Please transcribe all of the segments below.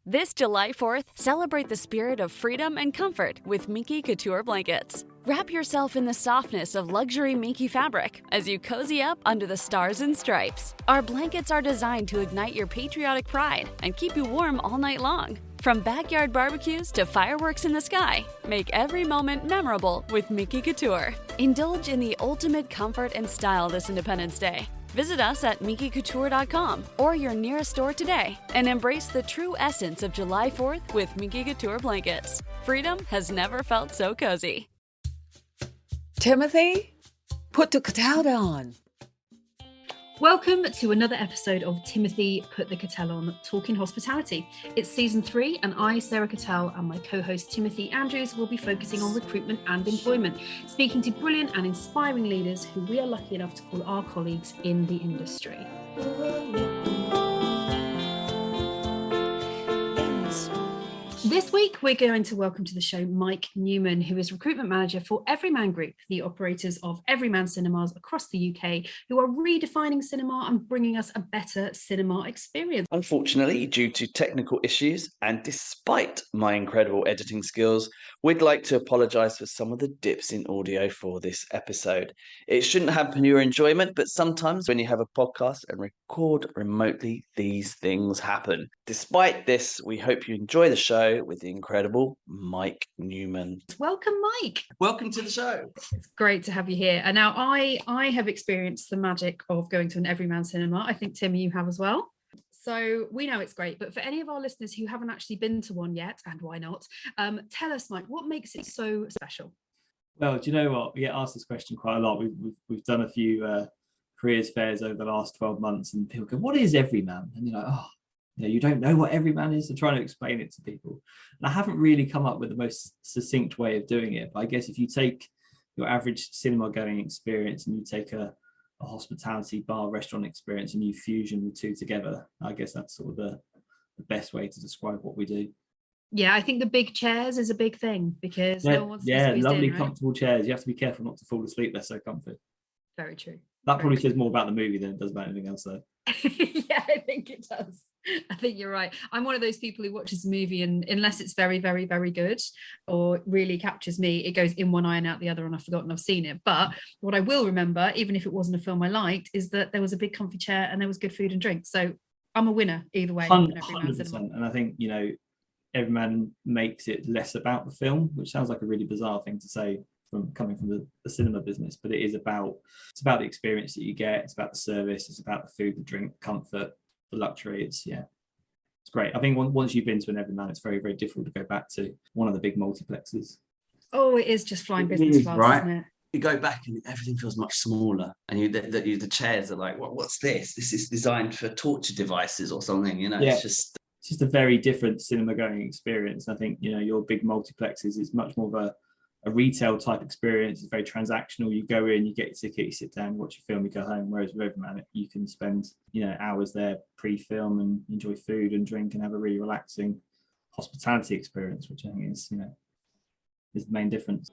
This July 4th, celebrate the spirit of freedom and comfort with Minky Couture blankets. Wrap yourself in the softness of luxury Minky fabric as you cozy up under the stars and stripes. Our blankets are designed to ignite your patriotic pride and keep you warm all night long. From backyard barbecues to fireworks in the sky, make every moment memorable with Minky Couture. Indulge in the ultimate comfort and style this Independence Day. Visit us at minkycouture.com or your nearest store today and embrace the true essence of July 4th with Minky Couture blankets. Freedom has never felt so cozy. Timothy, put the kettle on. Welcome to another episode of Timothy Put the Kettle On, Talking Hospitality. It's season 3 and I, Sarah Kettle, and my co-host Timothy Andrews will be focusing on recruitment and employment, speaking to brilliant and inspiring leaders who we are lucky enough to call our colleagues in the industry. This week, we're going to welcome to the show Mike Newman, who is recruitment manager for Everyman Group, the operators of Everyman Cinemas across the UK, who are redefining cinema and bringing us a better cinema experience. Unfortunately, due to technical issues and despite my incredible editing skills, we'd like to apologise for some of the dips in audio for this episode. It shouldn't hamper your enjoyment, but sometimes when you have a podcast and record remotely, these things happen. Despite this, we hope you enjoy the show with the incredible Mike Newman. Welcome, Mike. Welcome to the show. It's great to have you here. And now I have experienced the magic of going to an Everyman Cinema. I think, Tim, you have as well. So we know it's great, but for any of our listeners who haven't actually been to one yet, and why not, tell us, Mike, what makes it so special? Well, do you know what? We get asked this question quite a lot. We've done a few careers fairs over the last 12 months and people go, what is Everyman? And you're like, oh, you don't know what Everyman is? I'm trying to explain it to people. And I haven't really come up with the most succinct way of doing it. But I guess if you take your average cinema going experience and you take a hospitality bar restaurant experience and you fusion the two together, I guess that's sort of the best way to describe what we do. Yeah, I think the big chairs is a big thing because no one wants to be squeezed lovely, in, right? Comfortable chairs. You have to be careful not to fall asleep. They're so comfy. Very true. That probably says more about the movie than it does about anything else, though. Yeah, I think it does. I think you're right. I'm one of those people who watches a movie and unless it's very, very, very good or really captures me, it goes in one eye and out the other and I've forgotten I've seen it. But what I will remember, even if it wasn't a film I liked, is that there was a big comfy chair and there was good food and drink. So I'm a winner either way. 100%. And I think, Everyman makes it less about the film, which sounds like a really bizarre thing to say from coming from the cinema business, but it's about the experience that you get. It's about the service. It's about the food, the drink, comfort, the luxury. It's great. I think once you've been to an Everyman, it's very, very difficult to go back to one of the big multiplexes. Oh, it is just flying business class, right? Isn't it? You go back and everything feels much smaller, and the chairs are like, what's this? This is designed for torture devices or something. It's just a very different cinema going experience. I think your big multiplexes is much more of a retail type experience. It's very transactional. You go in, you get your ticket, you sit down, watch your film, you go home. Whereas with Everyman, you can spend hours there pre-film and enjoy food and drink and have a really relaxing hospitality experience, which I think is the main difference.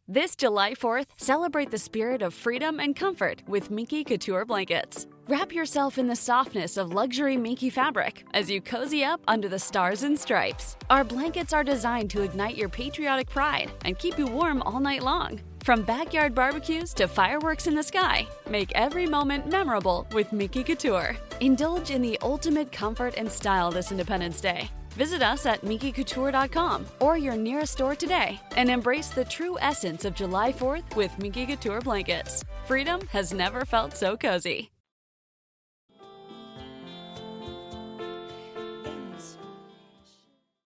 This July 4th, celebrate the spirit of freedom and comfort with Minky Couture blankets. Wrap yourself in the softness of luxury Minky fabric as you cozy up under the stars and stripes. Our blankets are designed to ignite your patriotic pride and keep you warm all night long. From backyard barbecues to fireworks in the sky, make every moment memorable with Minky Couture. Indulge in the ultimate comfort and style this Independence Day. Visit us at minkycouture.com or your nearest store today and embrace the true essence of July 4th with Minky Couture blankets. Freedom has never felt so cozy.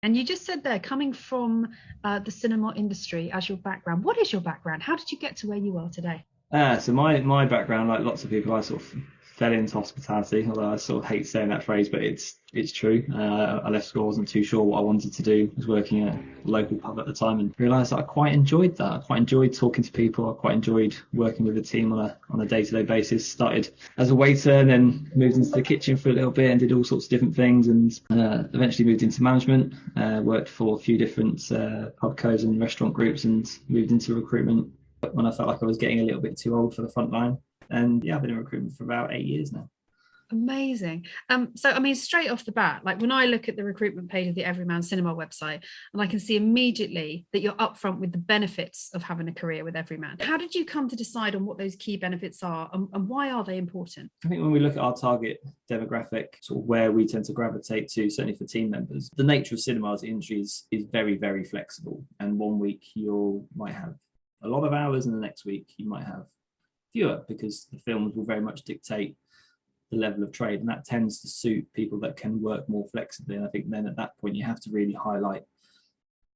And you just said there, coming from the cinema industry as your background, what is your background? How did you get to where you are today? So my background, like lots of people, I sort of fell into hospitality, although I sort of hate saying that phrase, but it's true. I left school, I wasn't too sure what I wanted to do. I was working at a local pub at the time and realised that I quite enjoyed that. I quite enjoyed talking to people. I quite enjoyed working with a team on a day-to-day basis. Started as a waiter and then moved into the kitchen for a little bit and did all sorts of different things, and eventually moved into management. Worked for a few different pubcos and restaurant groups and moved into recruitment when I felt like I was getting a little bit too old for the front line. And yeah, I've been in recruitment for about 8 years now. Amazing. So I mean, straight off the bat, like when I look at the recruitment page of the Everyman Cinema website, and I can see immediately that you're upfront with the benefits of having a career with Everyman. How did you come to decide on what those key benefits are, and why are they important? I think when we look at our target demographic, sort of where we tend to gravitate to, certainly for team members, the nature of cinemas industry is very, very flexible. And one week you might have a lot of hours, and the next week you might have fewer, because the films will very much dictate the level of trade, and that tends to suit people that can work more flexibly. And I think then at that point you have to really highlight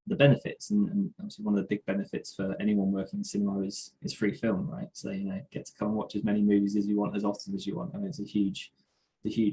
the benefits, and obviously one of the big benefits for anyone working in cinema is free film, right? So get to come and watch as many movies as you want, as often as you want. I mean, it's a huge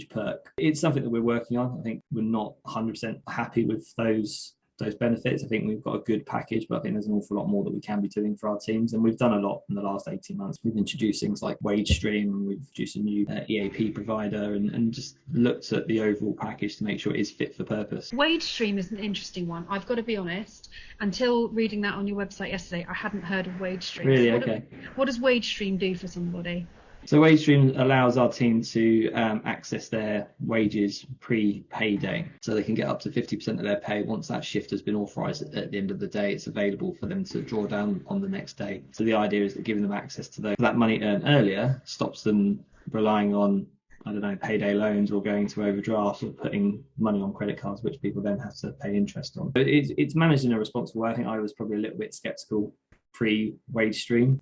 perk. It's something that we're working on. I think we're not 100% happy with those benefits. I think we've got a good package, but I think there's an awful lot more that we can be doing for our teams, and we've done a lot in the last 18 months. We've introduced things like wage stream, we've introduced a new EAP provider, and just looked at the overall package to make sure it is fit for purpose. Wage stream is an interesting one. I've got to be honest, until reading that on your website yesterday, I hadn't heard of wage stream. Really? Okay. What does wage stream do for somebody? So WageStream allows our team to access their wages pre-payday, so they can get up to 50% of their pay once that shift has been authorised at the end of the day. It's available for them to draw down on the next day. So the idea is that giving them access to that money earned earlier stops them relying on, I don't know, payday loans or going to overdrafts or putting money on credit cards, which people then have to pay interest on. But it's managed in a responsible way. I think I was probably a little bit sceptical pre-wage stream,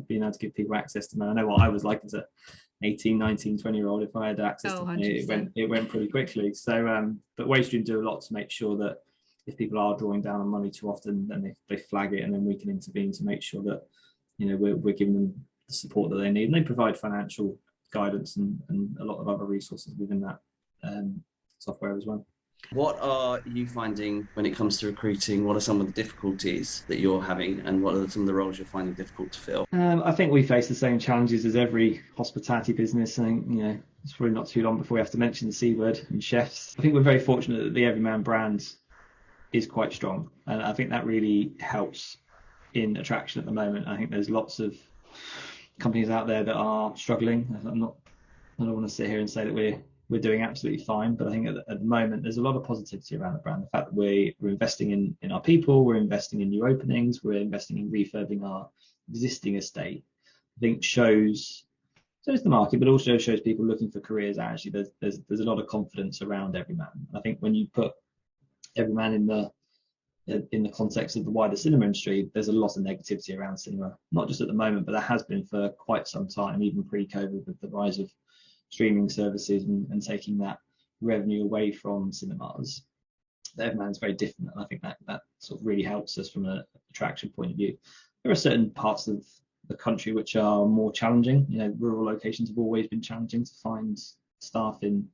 being able to give people access to money. I know what I was like as a 18, 19, 20-year-old. If I had access to money, it went pretty quickly. So, but WageStream do a lot to make sure that if people are drawing down on money too often, then they flag it, and then we can intervene to make sure that we're giving them the support that they need. And they provide financial guidance and a lot of other resources within that software as well. What are you finding when it comes to recruiting? What are some of the difficulties that you're having, and what are some of the roles you're finding difficult to fill? I think we face the same challenges as every hospitality business. I think, it's probably not too long before we have to mention the C word and chefs. I think we're very fortunate that the Everyman brand is quite strong, and I think that really helps in attraction at the moment. I think there's lots of companies out there that are struggling. I don't want to sit here and say that we're doing absolutely fine, but I think at the moment there's a lot of positivity around the brand. The fact that we're investing in our people, we're investing in new openings, we're investing in refurbing our existing estate, I think shows the market, but also shows people looking for careers. Actually, there's a lot of confidence around Everyman. I think when you put Everyman in the context of the wider cinema industry, there's a lot of negativity around cinema, not just at the moment, but there has been for quite some time, even pre-COVID, with the rise of streaming services and taking that revenue away from cinemas. Everyman is very different, and I think that sort of really helps us from an attraction point of view. There are certain parts of the country which are more challenging. Rural locations have always been challenging to find staff in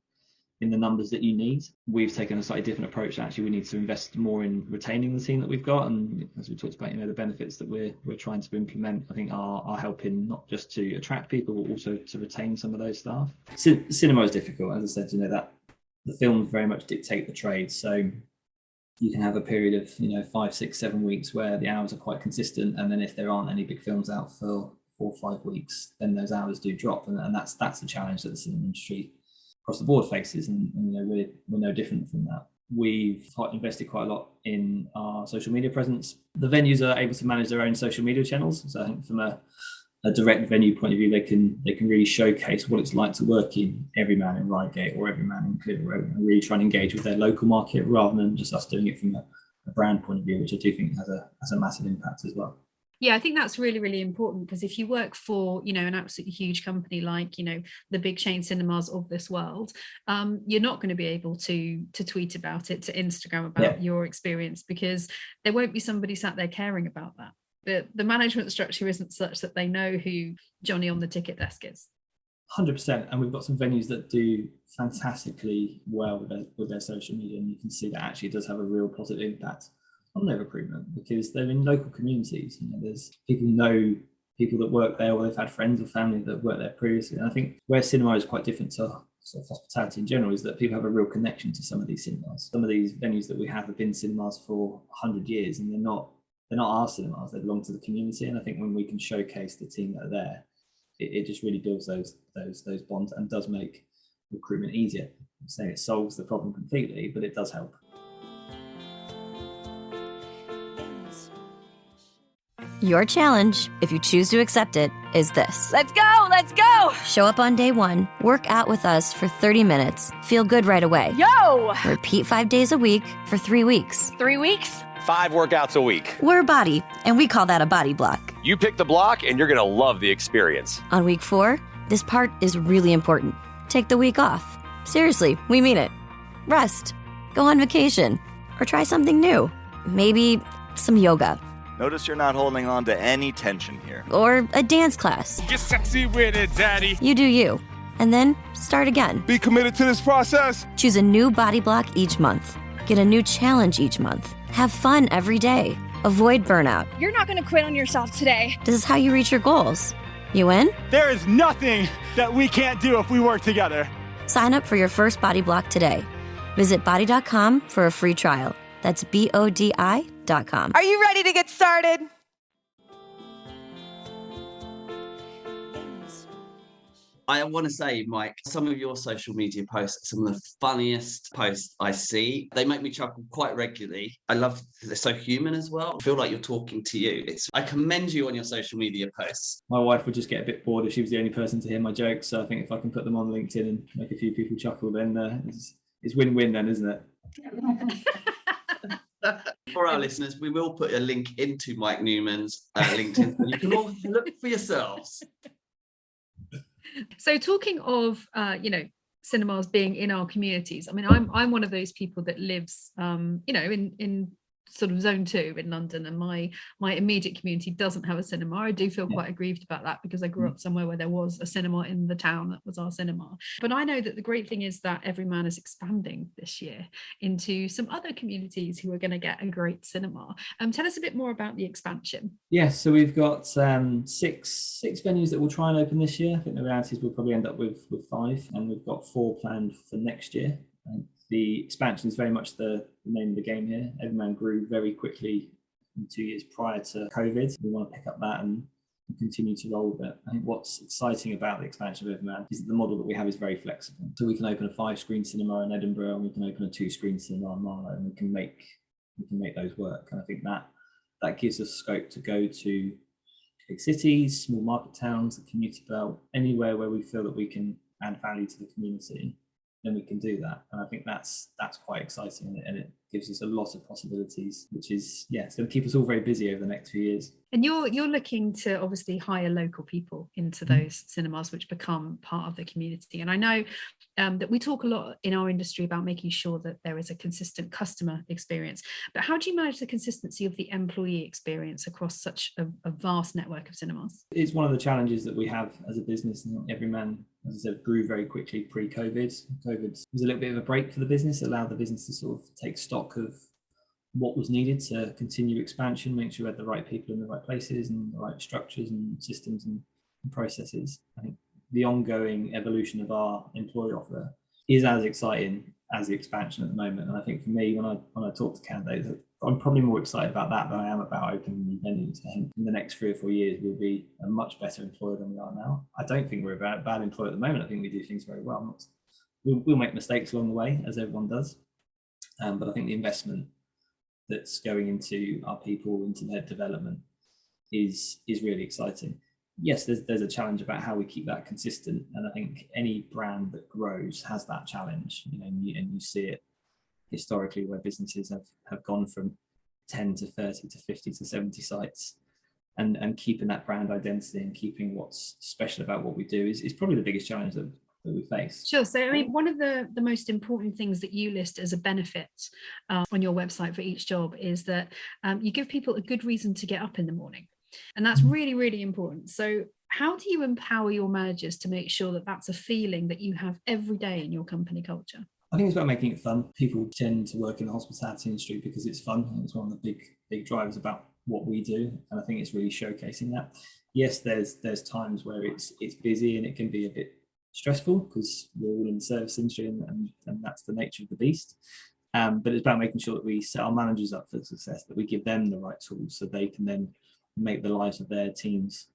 the numbers that you need. We've taken a slightly different approach. Actually, we need to invest more in retaining the team that we've got, and as we talked about, the benefits that we're trying to implement, I think are helping not just to attract people, but also to retain some of those staff. Cinema is difficult, as I said. That the films very much dictate the trade, so you can have a period of 5, 6, 7 weeks where the hours are quite consistent, and then if there aren't any big films out for 4 or 5 weeks, then those hours do drop, and that's the challenge that the cinema industry across the board faces, and we're no different from that. We've invested quite a lot in our social media presence. The venues are able to manage their own social media channels, so I think from a direct venue point of view, they can really showcase what it's like to work in Everyman in Reigate or Everyman in Clitheroe, and really try and engage with their local market rather than just us doing it from a brand point of view, which I do think has a massive impact as well. Yeah, I think that's really, really important, because if you work for, an absolutely huge company like, the big chain cinemas of this world, you're not going to be able to tweet about it, to Instagram about your experience, because there won't be somebody sat there caring about that. The management structure isn't such that they know who Johnny on the ticket desk is. 100%, and we've got some venues that do fantastically well with their social media, and you can see that actually does have a real positive impact on their recruitment, because they're in local communities. There's people who know people that work there, or they've had friends or family that worked there previously. And I think where cinema is quite different to sort of hospitality in general is that people have a real connection to some of these cinemas. Some of these venues that we have been cinemas for 100 years, and they're not our cinemas. They belong to the community. And I think when we can showcase the team that are there, it just really builds those bonds, and does make recruitment easier. I'm saying it solves the problem completely, but it does help. Your challenge, if you choose to accept it, is this. Let's go! Let's go! Show up on day 1, work out with us for 30 minutes, feel good right away. Yo! Repeat 5 days a week for 3 weeks. 3 weeks? 5 workouts a week. We're Body, and we call that a body block. You pick the block and you're going to love the experience. On week 4, this part is really important. Take the week off. Seriously, we mean it. Rest, go on vacation, or try something new. Maybe some yoga. Notice you're not holding on to any tension here. Or a dance class. Get sexy with it, daddy. You do you. And then start again. Be committed to this process. Choose a new body block each month. Get a new challenge each month. Have fun every day. Avoid burnout. You're not going to quit on yourself today. This is how you reach your goals. You in? There is nothing that we can't do if we work together. Sign up for your first body block today. Visit body.com for a free trial. That's BODI.com. Are you ready to get started? I want to say, Mike, some of your social media posts, some of the funniest posts I see, they make me chuckle quite regularly. I love they're so human as well. I feel like you're talking to you. I commend you on your social media posts. My wife would just get a bit bored if she was the only person to hear my jokes. So I think if I can put them on LinkedIn and make a few people chuckle, then it's win-win then, isn't it? For our listeners, we will put a link into Mike Newman's LinkedIn. You can all look for yourselves. So talking of, cinemas being in our communities, I mean, I'm one of those people that lives, in sort of zone 2 in London, and my immediate community doesn't have a cinema. I do feel quite aggrieved about that because I grew up somewhere where there was a cinema in the town that was our cinema. But I know that the great thing is that Everyman is expanding this year into some other communities who are going to get a great cinema. Tell us a bit more about the expansion. Yes, so we've got six venues that we'll try and open this year. I think the reality is we'll probably end up with 5, and we've got 4 planned for next year. The expansion is very much the name of the game here. Everyman grew very quickly in 2 years prior to COVID. We want to pick up that and continue to roll with it. I think what's exciting about the expansion of Everyman is that the model that we have is very flexible. So we can open a 5-screen cinema in Edinburgh, and we can open a 2-screen cinema in Marlow, and we can make those work. And I think that gives us scope to go to big cities, small market towns, the commuter belt, anywhere where we feel that we can add value to the community. Then we can do that, and I think that's quite exciting, and it gives us a lot of possibilities, which is it's going to keep us all very busy over the next few years. And you're looking to obviously hire local people into those cinemas, which become part of the community. And I know that we talk a lot in our industry about making sure that there is a consistent customer experience. But how do you manage the consistency of the employee experience across such a vast network of cinemas? It's one of the challenges that we have as a business. And Everyman, as I said, grew very quickly pre-COVID. COVID was a little bit of a break for the business, allowed the business to sort of take stock of what was needed to continue expansion, make sure we had the right people in the right places and the right structures and systems and processes. I think the ongoing evolution of our employee offer is as exciting as the expansion at the moment. And I think for me, when I talk to candidates, I'm probably more excited about that than I am about opening new venues. I think in the next 3 or 4 years, we'll be a much better employer than we are now. I don't think we're a bad employer at the moment. I think we do things very well. We'll make mistakes along the way, as everyone does. But I think the investment that's going into our people, into their development, is really exciting. Yes, there's a challenge about how we keep that consistent, and I think any brand that grows has that challenge. And you see it historically where businesses have gone from 10 to 30 to 50 to 70 sites, and keeping that brand identity and keeping what's special about what we do is probably the biggest challenge that we face. Sure. So, I mean, one of the most important things that you list as a benefit on your website for each job is that you give people a good reason to get up in the morning. And that's really, really important. So how do you empower your managers to make sure that that's a feeling that you have every day in your company culture? I think it's about making it fun. People tend to work in the hospitality industry because it's fun. And it's one of the big drivers about what we do. And I think it's really showcasing that. Yes, there's times where it's busy and it can be a bit stressful because we're all in the service industry and that's the nature of the beast. But it's about making sure that we set our managers up for success, that we give them the right tools so they can then make the lives of their teams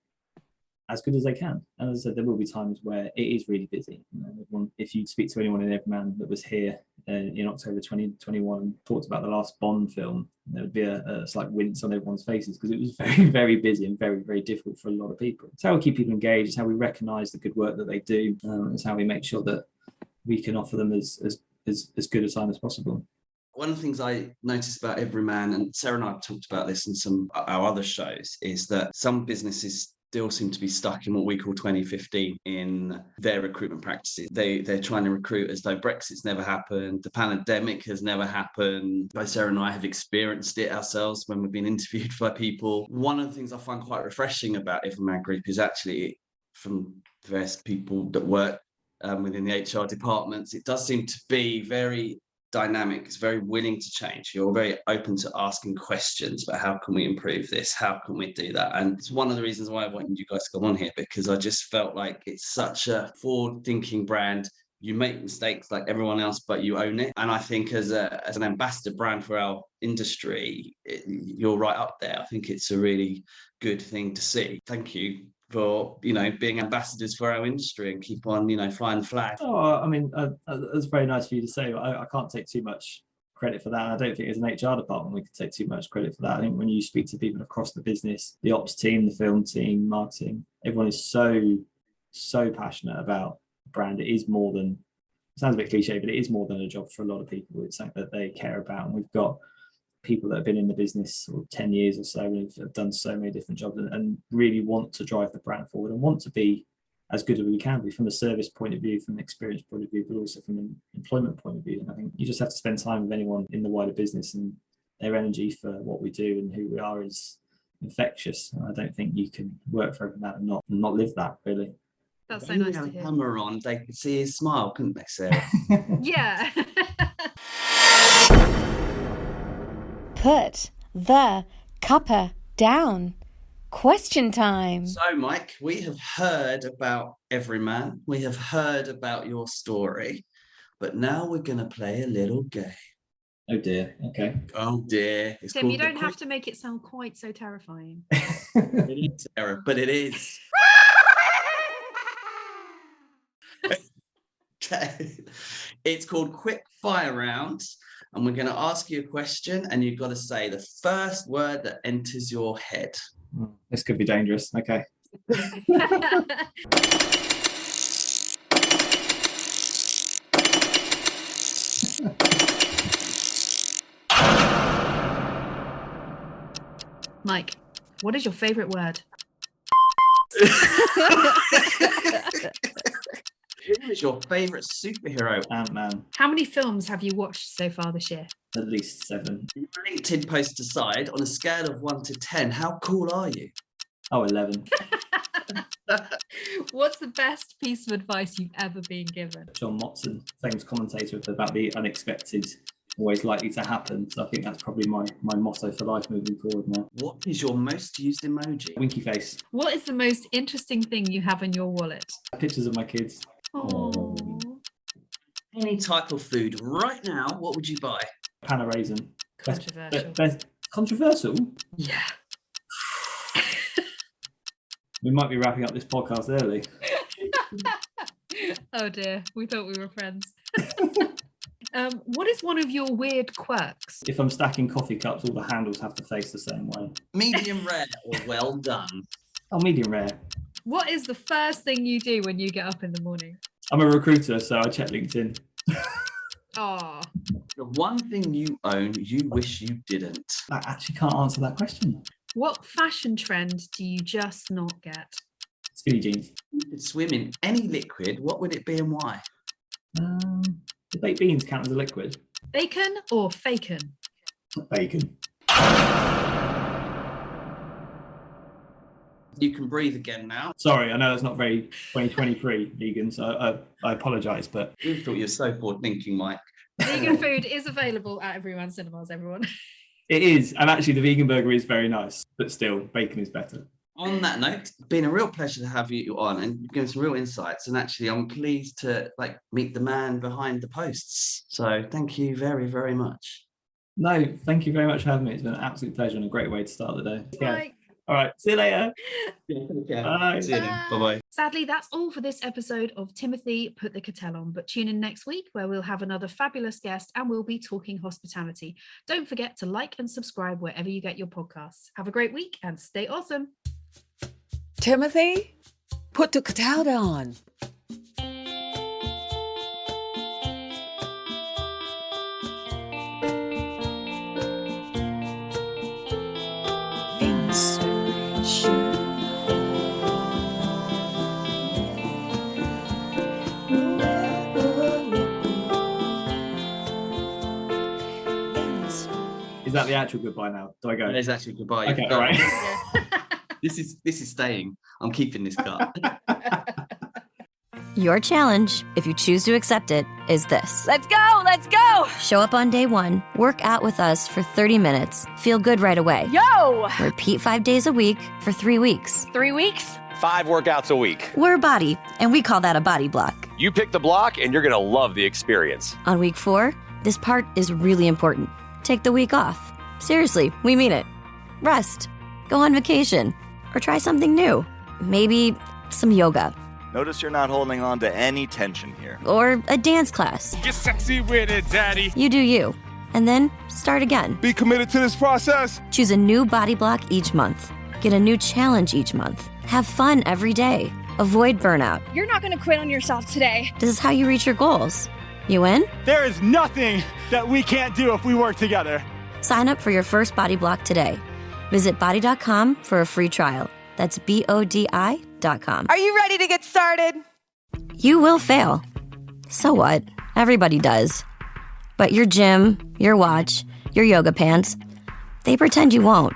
as good as they can. And as I said, there will be times where it is really busy. If you speak to anyone in Everyman that was here in October 2021 and talked about the last Bond film, there would be a slight wince on everyone's faces because it was very, very busy and very, very difficult for a lot of people. It's how we keep people engaged. It's how we recognise the good work that they do. It's how we make sure that we can offer them as good a time as possible. One of the things I noticed about Everyman, and Sarah and I have talked about this in some of our other shows, is that some businesses still seem to be stuck in what we call 2015 in their recruitment practices. They're trying to recruit as though Brexit's never happened, the pandemic has never happened. Both Sarah and I have experienced it ourselves when we've been interviewed by people. One of the things I find quite refreshing about Everyman Group is actually from various people that work within the HR departments, it does seem to be very dynamic. It's very willing to change. You're very open to asking questions about how can we improve this, how can we do that. And it's one of the reasons why I wanted you guys to come on here, because I just felt like it's such a forward thinking brand. You make mistakes like everyone else, but you own it. And I think as an ambassador brand for our industry, you're right up there. I think it's a really good thing to see. Thank you for being ambassadors for our industry and keep on flying the flag. I mean, that's very nice for you to say. I can't take too much credit for that. I don't think as an HR department we could take too much credit for that. I think when you speak to people across the business, the ops team, the film team, marketing, everyone is so passionate about the brand. It is more than, it sounds a bit cliche, but it is more than a job for a lot of people. It's something that they care about, and we've got people that have been in the business for 10 years or so and have done so many different jobs and really want to drive the brand forward and want to be as good as we can be from a service point of view, from an experience point of view, but also from an employment point of view. And I think you just have to spend time with anyone in the wider business, and their energy for what we do and who we are is infectious. And I don't think you can work for Everyman and not live that, really. That's so nice to hear. Camera on, they could see his smile, couldn't they, Sarah? Yeah. Put the cuppa down. Question time. So, Mike, we have heard about Everyman. We have heard about your story. But now we're going to play a little game. Oh, dear. Okay. Oh, dear. It's Tim, you don't have to make it sound quite so terrifying. It is, Sarah, but it is. Okay. It's called Quick Fire Rounds. And we're going to ask you a question, and you've got to say the first word that enters your head. This could be dangerous. Okay. Mike, what is your favourite word? Who is your favourite superhero? Ant-Man. How many films have you watched so far this year? At least 7. LinkedIn post aside, on a scale of 1 to 10, how cool are you? Oh, 11. What's the best piece of advice you've ever been given? John Motson, famous commentator about the unexpected, always likely to happen. So I think that's probably my motto for life moving forward now. What is your most used emoji? Winky face. What is the most interesting thing you have in your wallet? Pictures of my kids. Oh. Any type of food right now, what would you buy? Pan of raisin. Controversial. Controversial? Yeah. We might be wrapping up this podcast early. Oh dear, we thought we were friends. What is one of your weird quirks? If I'm stacking coffee cups, all the handles have to face the same way. Medium rare or well done? Oh, medium rare. What is the first thing you do when you get up in the morning? I'm a recruiter, so I check LinkedIn. Oh. The one thing you own you wish you didn't. I actually can't answer that question. What fashion trend do you just not get? Skinny jeans. If you could swim in any liquid, what would it be and why? Do baked beans count as a liquid? Bacon or faken? Bacon. You can breathe again now. Sorry, I know that's not very 2023 vegan, so I apologise, but... You thought you were so forward thinking, Mike. Vegan food is available at Everyman Cinemas, everyone. It is, and actually the vegan burger is very nice, but still, bacon is better. On that note, it's been a real pleasure to have you on and give us some real insights. And actually, I'm pleased to meet the man behind the posts. So thank you very, very much. No, thank you very much for having me. It's been an absolute pleasure and a great way to start the day. Mike. All right. See you later. Bye. See you then. Bye-bye. Sadly, that's all for this episode of Timothy Put the Kettle On, but tune in next week where we'll have another fabulous guest and we'll be talking hospitality. Don't forget to like and subscribe wherever you get your podcasts. Have a great week and stay awesome. Timothy, put the kettle on. Is that the actual goodbye now? Do I go? It's actually goodbye. Okay, all right. This is staying. I'm keeping this cut. Your challenge, if you choose to accept it, is this. Let's go. Let's go. Show up on day 1, work out with us for 30 minutes, feel good right away. Yo. Repeat 5 days a week for 3 weeks. 3 weeks? 5 workouts a week. We're Body, and we call that a body block. You pick the block and you're going to love the experience. On week 4, this part is really important. Take the week off. Seriously, we mean it. Rest. Go on vacation. Or try something new. Maybe some yoga. Notice you're not holding on to any tension here. Or a dance class. Get sexy with it, daddy. You do you. And then start again. Be committed to this process. Choose a new body block each month. Get a new challenge each month. Have fun every day. Avoid burnout. You're not going to quit on yourself today. This is how you reach your goals. You in? There is nothing that we can't do if we work together. Sign up for your first body block today. Visit body.com for a free trial. That's BODI.com. Are you ready to get started? You will fail. So what? Everybody does. But your gym, your watch, your yoga pants, they pretend you won't.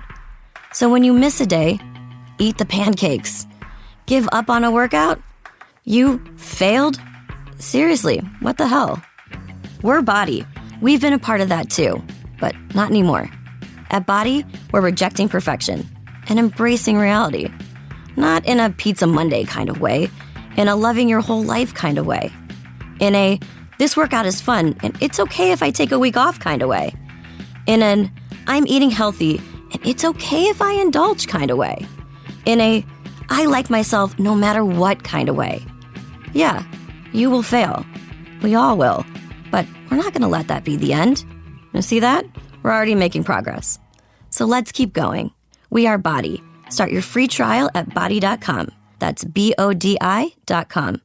So when you miss a day, eat the pancakes. Give up on a workout? You failed? Seriously, what the hell? We're Body. We've been a part of that too, but not anymore. At Body, we're rejecting perfection and embracing reality. Not in a Pizza Monday kind of way, in a loving your whole life kind of way. In a, this workout is fun and it's okay if I take a week off kind of way. In an, I'm eating healthy and it's okay if I indulge kind of way. In a, I like myself no matter what kind of way. Yeah, you will fail. We all will. But we're not going to let that be the end. You see that? We're already making progress. So let's keep going. We are Body. Start your free trial at body.com. That's BODI.com.